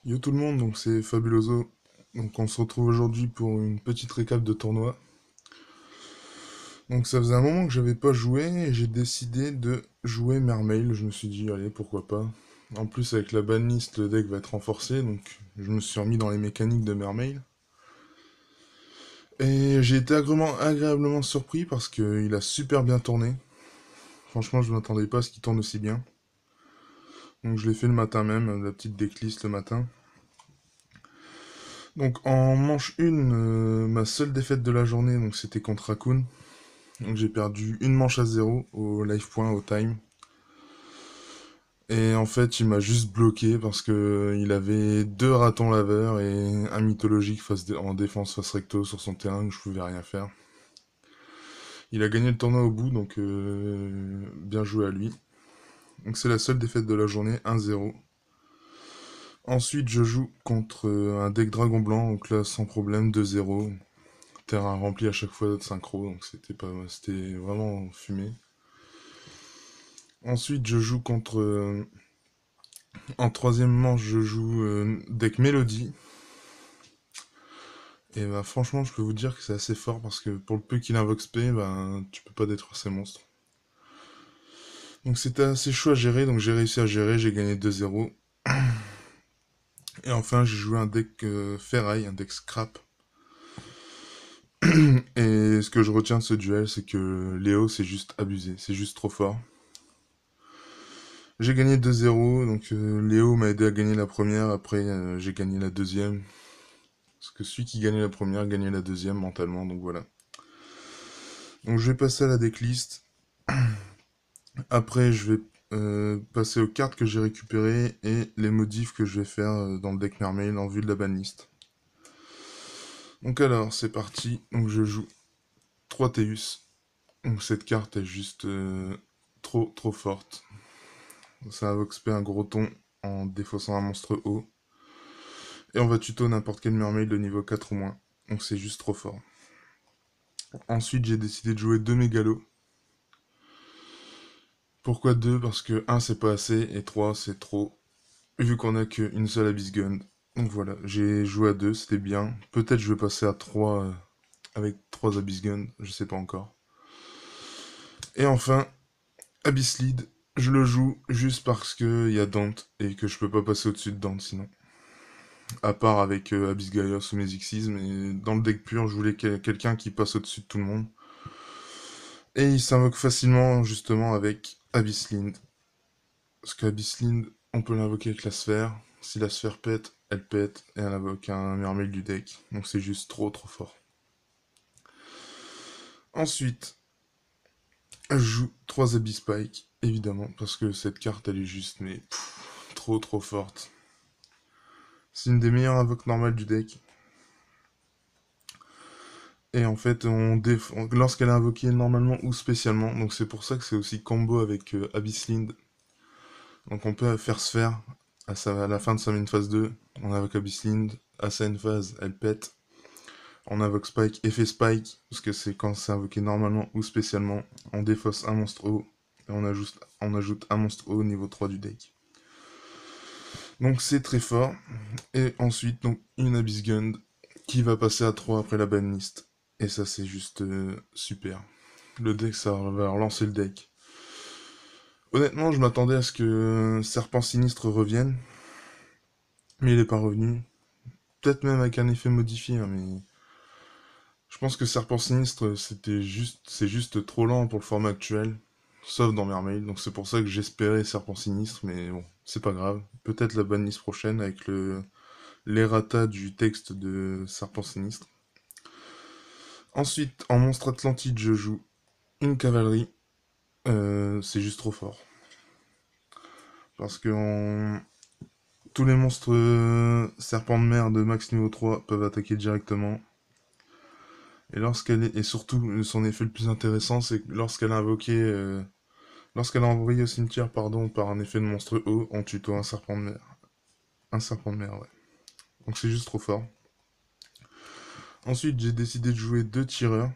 Yo tout le monde, donc c'est Fabuloso. Donc on se retrouve aujourd'hui pour une petite récap de tournoi. Donc ça faisait un moment que j'avais pas joué et j'ai décidé de jouer Mermail. Je me suis dit allez pourquoi pas. En plus avec la banlist le deck va être renforcé donc je me suis remis dans les mécaniques de Mermail. Et j'ai été agréablement surpris parce qu'il a super bien tourné. Franchement je m'attendais pas à ce qu'il tourne aussi bien. Donc je l'ai fait le matin même, la petite decklist le matin. Donc en manche 1, ma seule défaite de la journée, donc c'était contre Raccoon. Donc j'ai perdu une manche à zéro au life point, au time. Et en fait, il m'a juste bloqué parce que il avait deux ratons laveurs et un mythologique en défense face recto sur son terrain que je pouvais rien faire. Il a gagné le tournoi au bout, donc bien joué à lui. Donc c'est la seule défaite de la journée, 1-0. Ensuite, je joue contre un deck dragon blanc, donc là sans problème, 2-0. Terrain rempli à chaque fois de synchro, donc c'était vraiment fumé. Ensuite, je joue contre en troisième manche, je joue deck Mélodie. Et bah, franchement, je peux vous dire que c'est assez fort parce que pour le peu qu'il invoque spé, bah, tu peux pas détruire ces monstres. Donc c'était assez chaud à gérer, donc j'ai réussi à gérer, j'ai gagné 2-0. Et enfin, j'ai joué un deck ferraille, un deck scrap. Et ce que je retiens de ce duel, c'est que Léo, c'est juste abusé, c'est juste trop fort. J'ai gagné 2-0, donc Léo m'a aidé à gagner la première, après j'ai gagné la deuxième. Parce que celui qui gagnait la première gagnait la deuxième mentalement, donc voilà. Donc je vais passer à la decklist. Après, je vais passer aux cartes que j'ai récupérées et les modifs que je vais faire dans le deck Mermail en vue de la banlist. Donc alors, c'est parti. Donc je joue 3 Théus. Donc cette carte est juste trop forte. Ça invoque spé un gros ton en défaussant un monstre haut. Et on va tuto n'importe quel Mermail de niveau 4 ou moins. Donc c'est juste trop fort. Ensuite, j'ai décidé de jouer 2 mégalos. Pourquoi 2? Parce que 1 c'est pas assez et 3 c'est trop. Vu qu'on a qu'une seule Abyss Gun. Donc voilà, j'ai joué à 2, c'était bien. Peut-être je vais passer à 3 avec 3 Abyss Gun, je sais pas encore. Et enfin, Abyss Lead, je le joue juste parce qu'il y a Dante et que je peux pas passer au-dessus de Dante sinon. À part avec Abyss Gaios ou mes Xyz, mais dans le deck pur, je voulais quelqu'un qui passe au-dessus de tout le monde. Et il s'invoque facilement justement avec Abyss Lead. Parce qu'Abyss Lead, on peut l'invoquer avec la sphère. Si la sphère pète, elle pète et elle invoque un mermail du deck. Donc c'est juste trop fort. Ensuite, je joue 3 Abyss Spike, évidemment, parce que cette carte elle est juste mais trop forte. C'est une des meilleures invoques normales du deck. Et en fait, lorsqu'elle est invoquée normalement ou spécialement, donc c'est pour ça que c'est aussi combo avec Abyss Lind. Donc on peut faire sphère à la fin de sa main phase 2, on invoque Abyss Lind, à sa main phase, elle pète. On invoque Spike, effet Spike, parce que c'est quand c'est invoqué normalement ou spécialement. On défausse un monstre haut, et on ajoute un monstre haut au niveau 3 du deck. Donc c'est très fort. Et ensuite, donc une Abyss Gun qui va passer à 3 après la banlist. Et ça, c'est juste super. Le deck, ça va relancer le deck. Honnêtement, je m'attendais à ce que Serpent Sinistre revienne, mais il est pas revenu. Peut-être même avec un effet modifié, hein, mais je pense que Serpent Sinistre, c'est juste trop lent pour le format actuel, sauf dans Mermaid. Donc c'est pour ça que j'espérais Serpent Sinistre, mais bon, c'est pas grave. Peut-être la banlist prochaine avec l'errata du texte de Serpent Sinistre. Ensuite, en monstre Atlantide, je joue une cavalerie. C'est juste trop fort. Parce que tous les monstres serpents de mer de max niveau 3 peuvent attaquer directement. Et surtout, son effet le plus intéressant, c'est que lorsqu'elle a envoyé au cimetière, pardon, par un effet de monstre haut, on tuto un serpent de mer. Un serpent de mer, ouais. Donc c'est juste trop fort. Ensuite, j'ai décidé de jouer 2 tireurs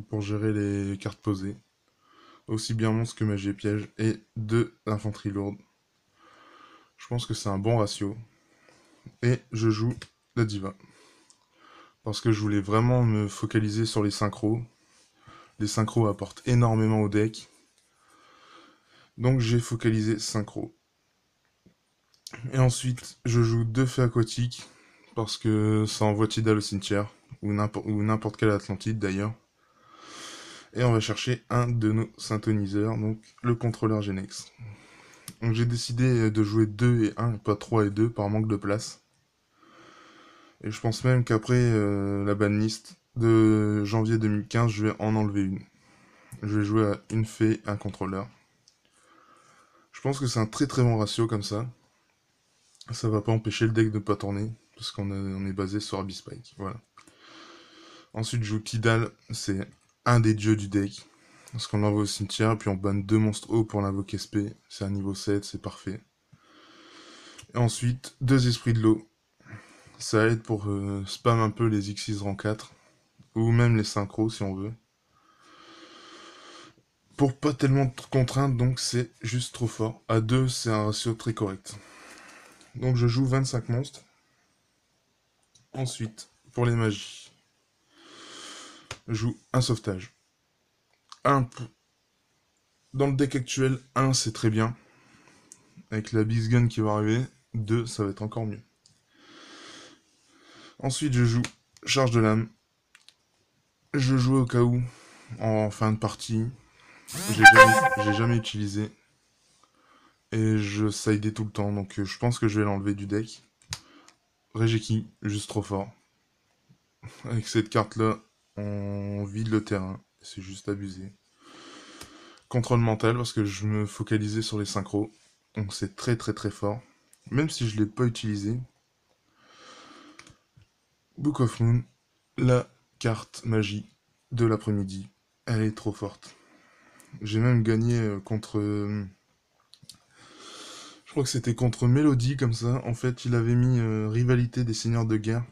pour gérer les cartes posées. Aussi bien monstre que magie et piège. Et 2 infanterie lourde. Je pense que c'est un bon ratio. Et je joue la diva. Parce que je voulais vraiment me focaliser sur les synchros. Les synchros apportent énormément au deck. Donc j'ai focalisé synchro. Et ensuite, je joue 2 fées aquatiques. Parce que ça envoie Tidal au cimetière. Ou n'importe quelle Atlantide d'ailleurs. Et on va chercher un de nos synthoniseurs, donc le contrôleur Genex. Donc j'ai décidé de jouer 2 et 1, pas 3 et 2, par manque de place. Et je pense même qu'après la banlist de janvier 2015, je vais en enlever une. Je vais jouer à une fée, un contrôleur. Je pense que c'est un très très bon ratio comme ça. Ça va pas empêcher le deck de ne pas tourner, parce on est basé sur Abyss Spike. Voilà. Ensuite, je joue Tidal, c'est un des dieux du deck. Parce qu'on l'envoie au cimetière, puis on banne 2 monstres hauts pour l'invoquer SP. C'est un niveau 7, c'est parfait. Et ensuite, 2 esprits de l'eau. Ça aide pour spam un peu les X6 rang 4. Ou même les synchros si on veut. Pour pas tellement de contraintes, donc c'est juste trop fort. À 2, c'est un ratio très correct. Donc je joue 25 monstres. Ensuite, pour les magies, je joue un sauvetage. Dans le deck actuel, 1 c'est très bien. Avec la Beast Gun qui va arriver, 2 ça va être encore mieux. Ensuite, je joue charge de l'âme. Je joue au cas où, en fin de partie. J'ai jamais utilisé. Et je sidais tout le temps, donc je pense que je vais l'enlever du deck. Regeki, juste trop fort. Avec cette carte-là, on vide le terrain. C'est juste abusé. Contrôle mental, parce que je me focalisais sur les synchros. Donc c'est très très très fort. Même si je ne l'ai pas utilisé. Book of Moon, la carte magie de l'après-midi. Elle est trop forte. J'ai même gagné contre... je crois que c'était contre Mélodie, comme ça. En fait, il avait mis Rivalité des Seigneurs de Guerre.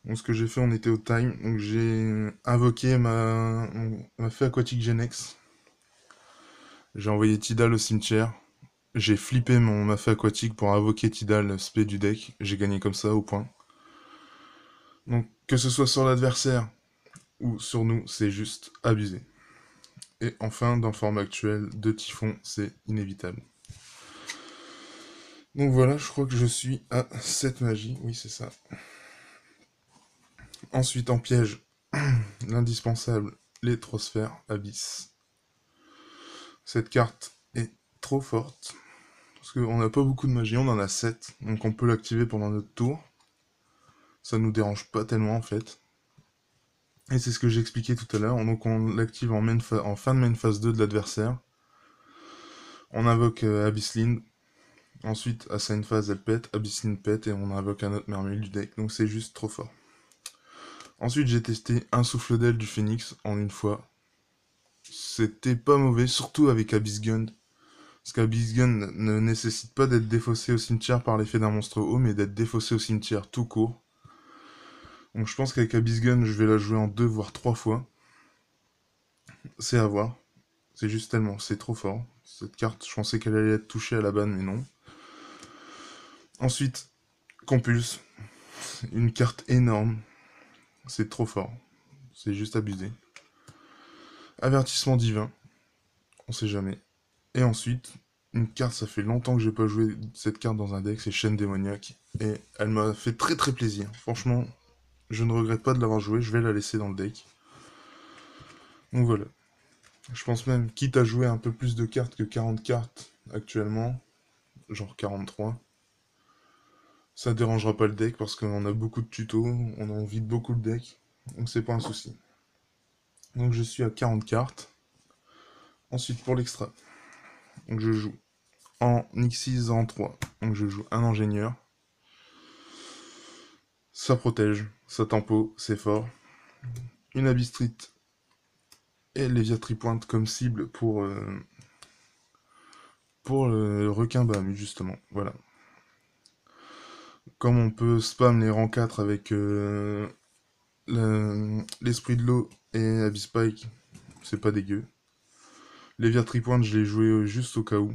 Donc ce que j'ai fait, on était au time. Donc j'ai invoqué ma fée aquatique Genex. J'ai envoyé Tidal au cimetière. J'ai flippé ma fée aquatique pour invoquer Tidal spé du deck. J'ai gagné comme ça au point. Donc que ce soit sur l'adversaire ou sur nous, c'est juste abusé. Et enfin, dans le format actuel, 2 typhons, c'est inévitable. Donc voilà, je crois que je suis à 7 magies. Oui, c'est ça. Ensuite, en piège, l'indispensable, les Trosphères Abyss. Cette carte est trop forte. Parce qu'on n'a pas beaucoup de magie, on en a 7. Donc on peut l'activer pendant notre tour. Ça nous dérange pas tellement en fait. Et c'est ce que j'ai expliqué tout à l'heure. Donc on l'active en fin de main phase 2 de l'adversaire. On invoque Abyssline. Ensuite, à sa phase, elle pète. Abyssline pète et on invoque un autre merveille du deck. Donc c'est juste trop fort. Ensuite, j'ai testé un souffle d'aile du Phoenix en une fois. C'était pas mauvais, surtout avec Abyss Gun. Parce qu'Abyss Gun ne nécessite pas d'être défaussé au cimetière par l'effet d'un monstre haut, mais d'être défaussé au cimetière tout court. Donc je pense qu'avec Abyss Gun, je vais la jouer en 2 voire 3 fois. C'est à voir. C'est juste tellement, c'est trop fort. Cette carte, je pensais qu'elle allait être touchée à la banne, mais non. Ensuite, Compulse. Une carte énorme. C'est trop fort. C'est juste abusé. Avertissement divin. On sait jamais. Et ensuite, une carte, ça fait longtemps que j'ai pas joué cette carte dans un deck, c'est Chaîne démoniaque. Et elle m'a fait très très plaisir. Franchement, je ne regrette pas de l'avoir joué, je vais la laisser dans le deck. Donc voilà. Je pense même, quitte à jouer un peu plus de cartes que 40 cartes actuellement, genre 43, ça dérangera pas le deck parce qu'on a beaucoup de tutos, on en vide beaucoup le deck, donc c'est pas un souci. Donc je suis à 40 cartes. Ensuite pour l'extra, donc je joue en X6 en 3, donc je joue un ingénieur. Ça protège, ça tempo, c'est fort. Une Abyss Street et Léviatripointe comme cible pour le requin Bahamut justement, voilà. Comme on peut spam les rangs 4 avec l'esprit de l'eau et Abyss Spike, c'est pas dégueu. Léviatripointe, je l'ai joué juste au cas où.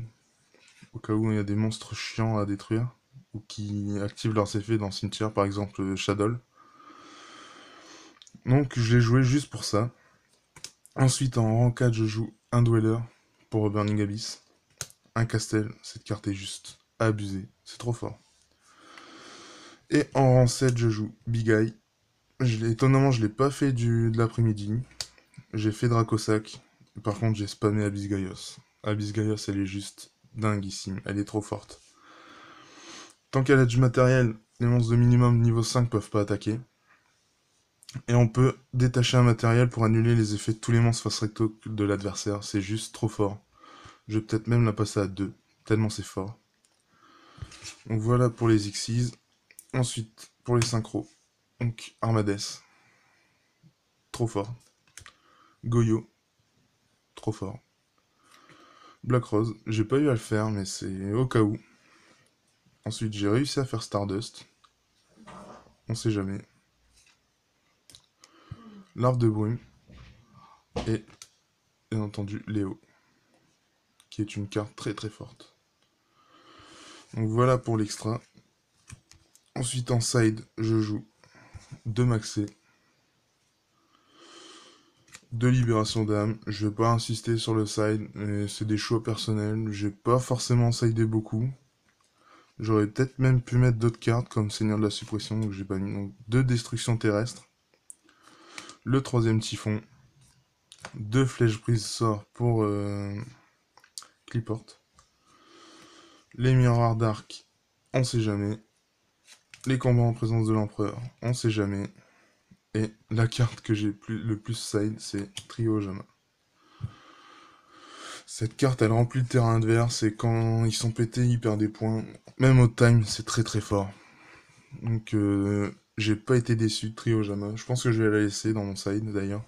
Au cas où il y a des monstres chiants à détruire. ou qui activent leurs effets dans Cimetière, par exemple Shadow. Donc je l'ai joué juste pour ça. Ensuite en rang 4 je joue un Dweller pour Burning Abyss. Un Castel, cette carte est juste abusée, c'est trop fort. Et en rang 7 je joue Big Eye. Étonnamment je l'ai pas fait de l'après-midi. J'ai fait Dracosac. Par contre j'ai spammé Abyss Gaios. Abyss Gaios elle est juste dinguissime, elle est trop forte. Tant qu'elle a du matériel, les monstres de minimum niveau 5 peuvent pas attaquer. Et on peut détacher un matériel pour annuler les effets de tous les monstres face recto de l'adversaire. C'est juste trop fort. Je vais peut-être même la passer à 2, tellement c'est fort. Donc voilà pour les Xyz. Ensuite, pour les synchros. Donc Armades, trop fort. Goyo, trop fort. Black Rose, j'ai pas eu à le faire, mais c'est au cas où. Ensuite, j'ai réussi à faire Stardust. On sait jamais. Larve de brume. Et, bien entendu, Léo. Qui est une carte très très forte. Donc voilà pour l'extra. Ensuite, en side, je joue 2 maxés. 2 libérations d'âme. Je vais pas insister sur le side, mais c'est des choix personnels. J'ai pas forcément sidé beaucoup. J'aurais peut-être même pu mettre d'autres cartes comme Seigneur de la Suppression, que j'ai pas mis. Donc 2 destructions terrestres. Le 3ème Typhon. 2 flèches brise sort pour Cliport. Les miroirs d'arc, on sait jamais. Les combats en présence de l'empereur, on sait jamais. Et la carte que j'ai le plus side, c'est Trio Jama. Cette carte, elle remplit le terrain adverse et quand ils sont pétés, ils perdent des points. Même au time, c'est très très fort. Donc, j'ai pas été déçu de Trio Jama. Je pense que je vais la laisser dans mon side d'ailleurs.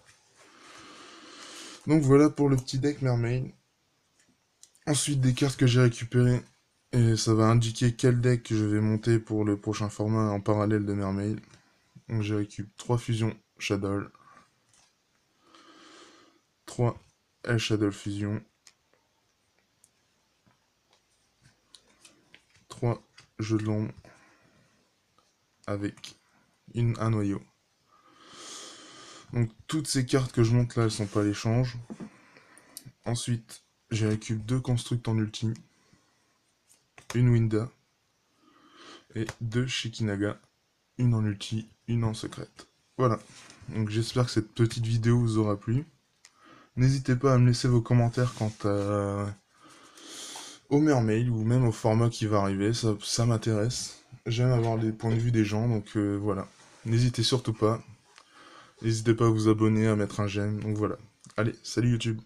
Donc voilà pour le petit deck Mermaid. Ensuite, des cartes que j'ai récupérées. Et ça va indiquer quel deck je vais monter pour le prochain format en parallèle de Mermaid. Donc j'ai récupéré 3 fusions Shadow. 3 El Shadow Fusion. 3 jeux de l'ombre avec un noyau. Donc toutes ces cartes que je monte là, elles sont pas à l'échange. Ensuite, j'ai récupéré 2 constructs en ulti, une Winda et 2 Shikinaga, une en ulti, une en secrète. Voilà. Donc j'espère que cette petite vidéo vous aura plu. N'hésitez pas à me laisser vos commentaires quant au Mermaid ou même au format qui va arriver, ça m'intéresse. J'aime avoir les points de vue des gens, donc voilà. N'hésitez surtout pas. N'hésitez pas à vous abonner, à mettre un j'aime, donc voilà. Allez, salut YouTube.